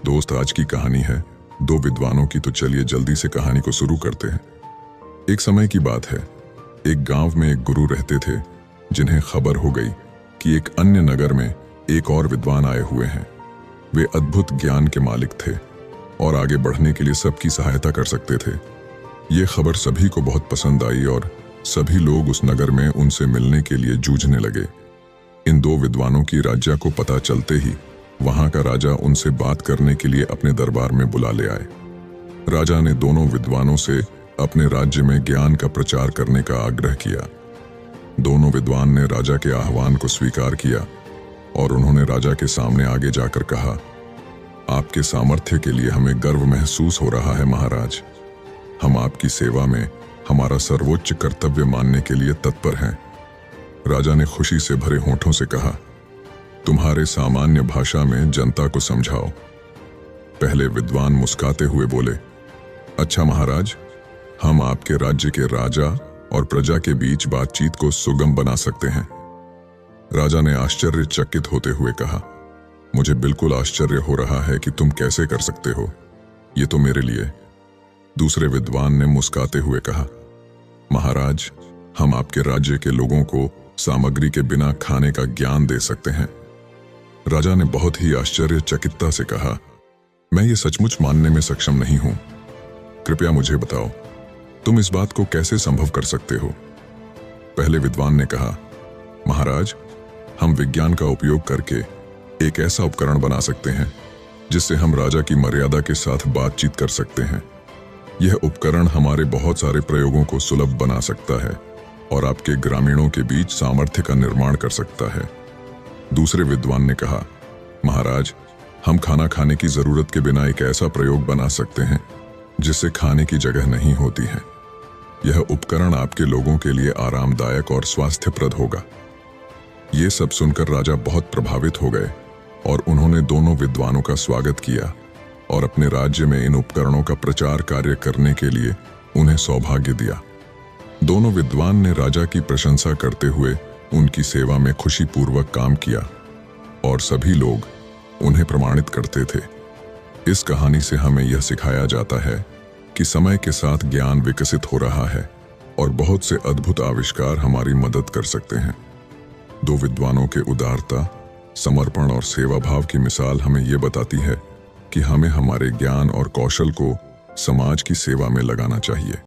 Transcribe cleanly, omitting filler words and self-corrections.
दोस्त, आज की कहानी है दो विद्वानों की। तो चलिए जल्दी से कहानी को शुरू करते हैं। एक समय की बात है, एक गांव में एक गुरु रहते थे जिन्हें खबर हो गई कि एक अन्य नगर में एक और विद्वान आए हुए हैं। वे अद्भुत ज्ञान के मालिक थे और आगे बढ़ने के लिए सबकी सहायता कर सकते थे। ये खबर सभी को बहुत पसंद आई और सभी लोग उस नगर में उनसे मिलने के लिए जूझने लगे। इन दो विद्वानों की राज्य को पता चलते ही वहां का राजा उनसे बात करने के लिए अपने दरबार में बुला ले आए। राजा ने दोनों विद्वानों से अपने राज्य में ज्ञान का प्रचार करने का आग्रह किया। दोनों विद्वान ने राजा के आह्वान को स्वीकार किया और उन्होंने राजा के सामने आगे जाकर कहा, आपके सामर्थ्य के लिए हमें गर्व महसूस हो रहा है महाराज। हम आपकी सेवा में हमारा सर्वोच्च कर्तव्य मानने के लिए तत्पर हैं। राजा ने खुशी से भरे होठों से कहा, तुम्हारे सामान्य भाषा में जनता को समझाओ। पहले विद्वान मुस्कुराते हुए बोले, अच्छा महाराज, हम आपके राज्य के राजा और प्रजा के बीच बातचीत को सुगम बना सकते हैं। राजा ने आश्चर्यचकित होते हुए कहा, मुझे बिल्कुल आश्चर्य हो रहा है कि तुम कैसे कर सकते हो। ये तो मेरे लिए। दूसरे विद्वान ने मुस्कुराते हुए कहा, महाराज, हम आपके राज्य के लोगों को सामग्री के बिना खाने का ज्ञान दे सकते हैं। राजा ने बहुत ही आश्चर्यचकितता से कहा, मैं ये सचमुच मानने में सक्षम नहीं हूं। कृपया मुझे बताओ, तुम इस बात को कैसे संभव कर सकते हो। पहले विद्वान ने कहा, महाराज, हम विज्ञान का उपयोग करके एक ऐसा उपकरण बना सकते हैं जिससे हम राजा की मर्यादा के साथ बातचीत कर सकते हैं। यह उपकरण हमारे बहुत सारे प्रयोगों को सुलभ बना सकता है और आपके ग्रामीणों के बीच सामर्थ्य का निर्माण कर सकता है। दूसरे विद्वान ने कहा, महाराज, हम खाना खाने की जरूरत के बिना एक ऐसा प्रयोग बना सकते हैं जिससे खाने की जगह नहीं होती है। यह उपकरण आपके लोगों के लिए आरामदायक और स्वास्थ्यप्रद होगा। ये सब सुनकर राजा बहुत प्रभावित हो गए और उन्होंने दोनों विद्वानों का स्वागत किया और अपने राज्य में इन उपकरणों का प्रचार कार्य करने के लिए उन्हें सौभाग्य दिया। दोनों विद्वान ने राजा की प्रशंसा करते हुए उनकी सेवा में खुशीपूर्वक काम किया और सभी लोग उन्हें प्रमाणित करते थे। इस कहानी से हमें यह सिखाया जाता है कि समय के साथ ज्ञान विकसित हो रहा है और बहुत से अद्भुत आविष्कार हमारी मदद कर सकते हैं। दो विद्वानों के उदारता, समर्पण और सेवा भाव की मिसाल हमें यह बताती है कि हमें हमारे ज्ञान और कौशल को समाज की सेवा में लगाना चाहिए।